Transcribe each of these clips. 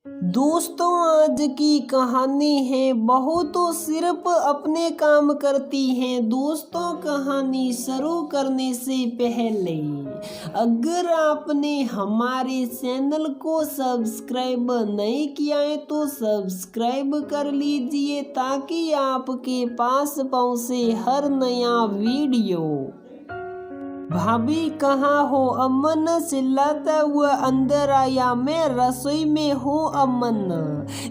दोस्तों, आज की कहानी है बहू तो सिर्फ अपने काम करती हैं। दोस्तों, कहानी शुरू करने से पहले अगर आपने हमारे चैनल को सब्सक्राइब नहीं किया है तो सब्सक्राइब कर लीजिए ताकि आपके पास पहुंचे हर नया वीडियो। भाभी कहाँ हो? अमन चिल्लाता हुआ अंदर आया। मैं रसोई में हूँ अमन।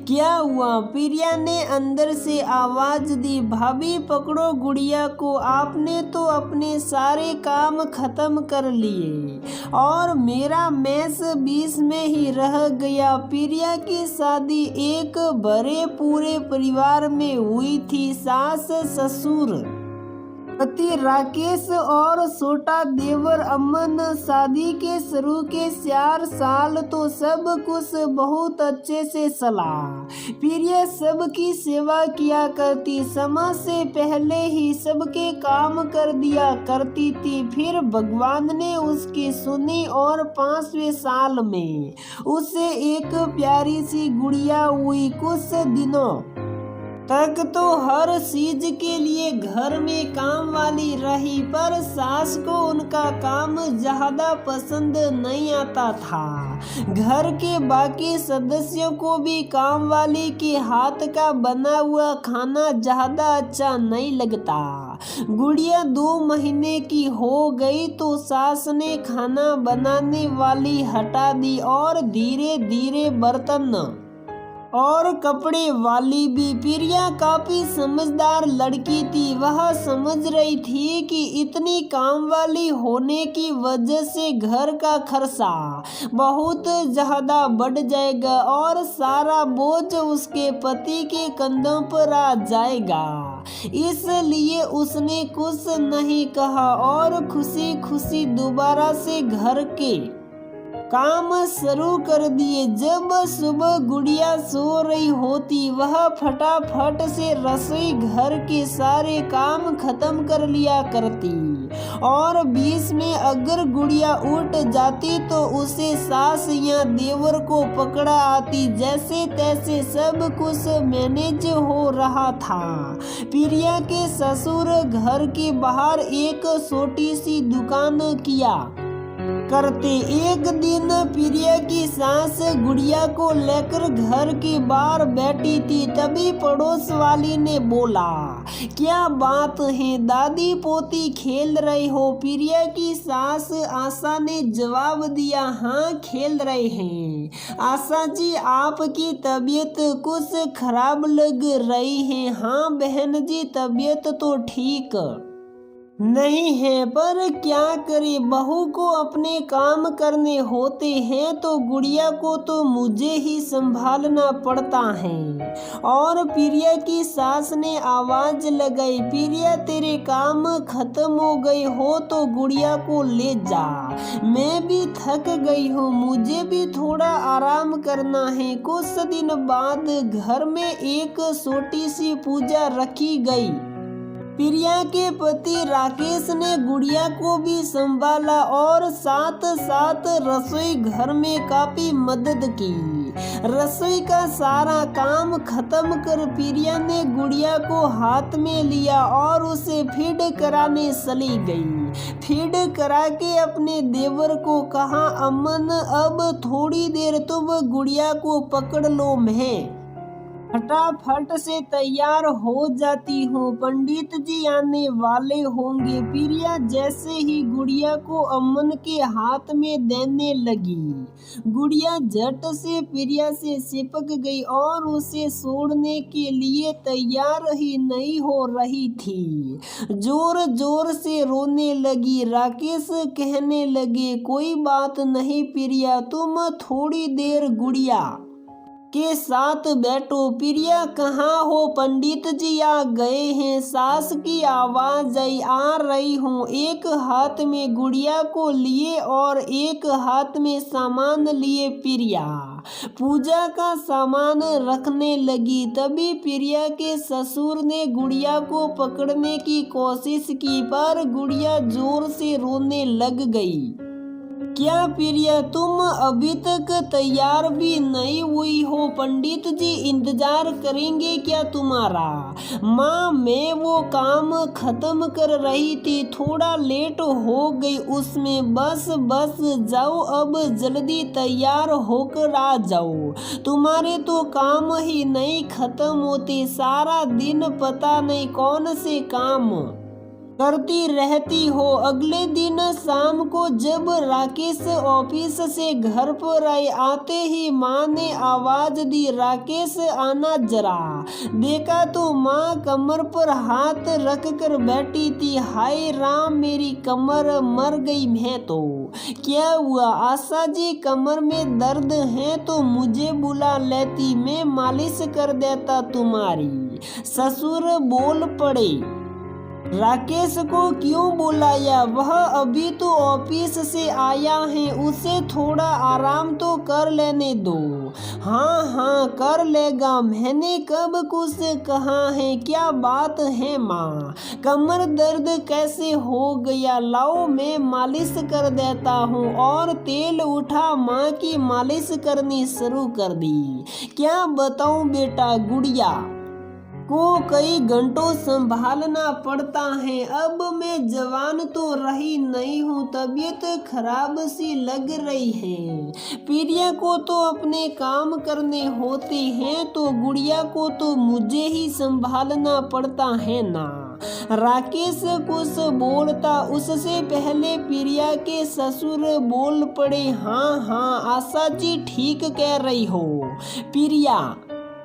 क्या हुआ? प्रिया ने अंदर से आवाज दी। भाभी पकड़ो गुड़िया को, आपने तो अपने सारे काम खत्म कर लिए और मेरा मैस बीच में ही रह गया। प्रिया की शादी एक बड़े पूरे परिवार में हुई थी। सास ससुर पति राकेश और छोटा देवर अमन। शादी के शुरू के 4 साल तो सब कुछ बहुत अच्छे से चला। प्रिया सबकी सेवा किया करती, समय से पहले ही सबके काम कर दिया करती थी। फिर भगवान ने उसकी सुनी और 5वें साल में उसे एक प्यारी सी गुड़िया हुई। कुछ दिनों तक तो हर चीज के लिए घर में काम वाली रही, पर सास को उनका काम ज्यादा पसंद नहीं आता था। घर के बाकी सदस्यों को भी काम वाली के हाथ का बना हुआ खाना ज्यादा अच्छा नहीं लगता। गुड़िया 2 महीने की हो गई तो सास ने खाना बनाने वाली हटा दी और धीरे धीरे बर्तन और कपड़े वाली भी। प्रिया काफी समझदार लड़की थी। वह समझ रही थी कि इतनी काम वाली होने की वजह से घर का खर्चा बहुत ज्यादा बढ़ जाएगा और सारा बोझ उसके पति के कंधों पर आ जाएगा। इसलिए उसने कुछ नहीं कहा और खुशी खुशी दोबारा से घर के काम शुरू कर दिए। जब सुबह गुड़िया सो रही होती वह फटाफट से रसोई घर के सारे काम खत्म कर लिया करती और बीच में अगर गुड़िया उठ जाती तो उसे सास या देवर को पकड़ा आती। जैसे तैसे सब कुछ मैनेज हो रहा था। प्रिया के ससुर घर के बाहर एक छोटी सी दुकान किया करते। एक दिन प्रिया की सास गुड़िया को लेकर घर के बाहर बैठी थी। तभी पड़ोस वाली ने बोला, क्या बात है, दादी पोती खेल रहे हो? प्रिया की सास आशा ने जवाब दिया, हाँ खेल रहे हैं। आशा जी, आपकी तबीयत कुछ खराब लग रही है। हाँ बहन जी, तबीयत तो ठीक नहीं है, पर क्या करे, बहू को अपने काम करने होते हैं तो गुड़िया को तो मुझे ही संभालना पड़ता है। और प्रिया की सास ने आवाज लगाई, प्रिया तेरे काम खत्म हो गए हो तो गुड़िया को ले जा। मैं भी थक गई हूँ, मुझे भी थोड़ा आराम करना है। कुछ दिन बाद घर में एक छोटी सी पूजा रखी गई। प्रिया के पति राकेश ने गुड़िया को भी संभाला और साथ साथ रसोई घर में काफी मदद की। रसोई का सारा काम खत्म कर प्रिया ने गुड़िया को हाथ में लिया और उसे फीड कराने चली गई। फीड करा के अपने देवर को कहा, अमन अब थोड़ी देर तुम गुड़िया को पकड़ लो, मैं फटाफट से तैयार हो जाती हूँ, पंडित जी आने वाले होंगे। प्रिया जैसे ही गुड़िया को अमन के हाथ में देने लगी, गुड़िया झट से प्रिया से चिपक गई और उसे छोड़ने के लिए तैयार ही नहीं हो रही थी। जोर जोर से रोने लगी। राकेश कहने लगे, कोई बात नहीं प्रिया, तुम थोड़ी देर गुड़िया के साथ बैठो। प्रिया कहाँ हो? पंडित जी आ गए हैं, सास की आवाज आई। आ रही हूँ। एक हाथ में गुड़िया को लिए और एक हाथ में सामान लिए प्रिया पूजा का सामान रखने लगी। तभी प्रिया के ससुर ने गुड़िया को पकड़ने की कोशिश की, पर गुड़िया जोर से रोने लग गई। क्या प्रिया, तुम अभी तक तैयार भी नहीं हुई हो? तो पंडित जी इंतजार करेंगे क्या तुम्हारा? माँ मैं वो काम खत्म कर रही थी, थोड़ा लेट हो गई उसमें। बस बस जाओ अब जल्दी तैयार होकर आ जाओ, तुम्हारे तो काम ही नहीं खत्म होते, सारा दिन पता नहीं कौन से काम करती रहती हो। अगले दिन शाम को जब राकेश ऑफिस से घर पर आए, आते ही माँ ने आवाज दी, राकेश आना जरा। देखा तो माँ कमर पर हाथ रख कर बैठी थी। हाय राम मेरी कमर, मर गई मैं तो। क्या हुआ आशा जी, कमर में दर्द है तो मुझे बुला लेती, मैं मालिश कर देता तुम्हारी। ससुर बोल पड़े, राकेश को क्यों बुलाया? वह अभी तो ऑफिस से आया है, उसे थोड़ा आराम तो कर लेने दो। हाँ हाँ कर लेगा, मैंने कब कुछ कहा है? क्या बात है माँ, कमर दर्द कैसे हो गया? लाओ मैं मालिश कर देता हूँ। और तेल उठा, माँ की मालिश करनी शुरू कर दी। क्या बताऊँ बेटा, गुड़िया को कई घंटों संभालना पड़ता है। अब मैं जवान तो रही नहीं हूँ, तबीयत खराब सी लग रही है। प्रिया को तो अपने काम करने होते हैं, तो गुड़िया को तो मुझे ही संभालना पड़ता है ना। राकेश कुछ बोलता उससे पहले प्रिया के ससुर बोल पड़े, हाँ हाँ आशा जी ठीक कह रही हो, प्रिया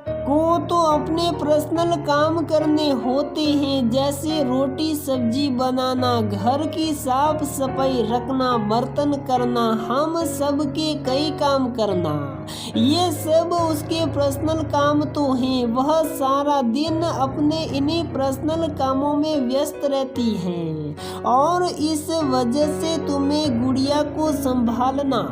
को तो अपने पर्सनल काम करने होते हैं, जैसे रोटी सब्जी बनाना, घर की साफ सफाई रखना, बर्तन करना, हम सब के कई काम करना। ये सब उसके पर्सनल काम तो हैं। वह सारा दिन अपने इन्हीं पर्सनल कामों में व्यस्त रहती हैं और इस वजह से तुम्हें गुड़िया को संभालना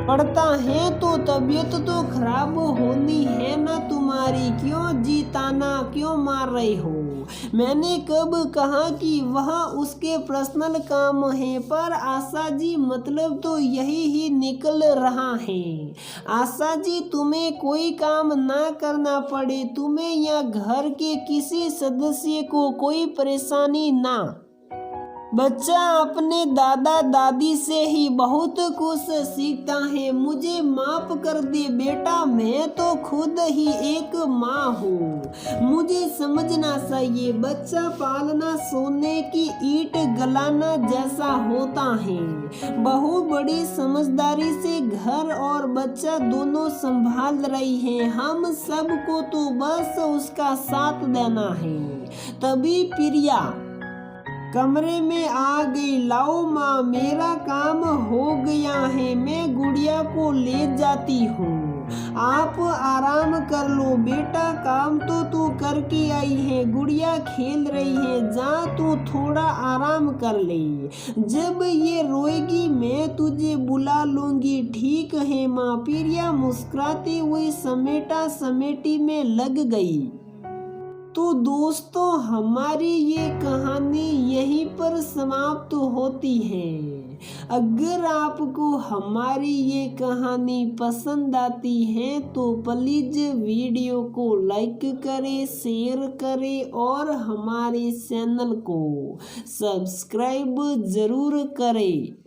पड़ता है, तो तबीयत तो खराब होनी है ना तुम्हारी। क्यों जी ताना क्यों मार रही हो? मैंने कब कहा कि वह उसके पर्सनल काम है? पर आशा जी मतलब तो यही ही निकल रहा है। आशा जी तुम्हें कोई काम ना करना पड़े, तुम्हें या घर के किसी सदस्य को कोई परेशानी ना। बच्चा अपने दादा दादी से ही बहुत कुछ सीखता है। मुझे माफ कर दे बेटा, मैं तो खुद ही एक माँ हूँ, मुझे समझना चाहिए। बच्चा पालना सोने की ईंट गलाना जैसा होता है। बहू बड़ी समझदारी से घर और बच्चा दोनों संभाल रही है। हम सबको तो बस उसका साथ देना है। तभी प्रिया कमरे में आ गई। लाओ माँ मेरा काम हो गया है, मैं गुड़िया को ले जाती हूँ, आप आराम कर लो। बेटा काम तो तू करके आई है, गुड़िया खेल रही है, जा तू थोड़ा आराम कर ले। जब ये रोएगी मैं तुझे बुला लूंगी। ठीक है माँ। प्रिया मुस्कुराती हुई समेटा समेटी में लग गई। तो दोस्तों हमारी ये कहानी यहीं पर समाप्त होती है। अगर आपको हमारी ये कहानी पसंद आती है तो प्लीज़ वीडियो को लाइक करें, शेयर करें और हमारे चैनल को सब्सक्राइब ज़रूर करें।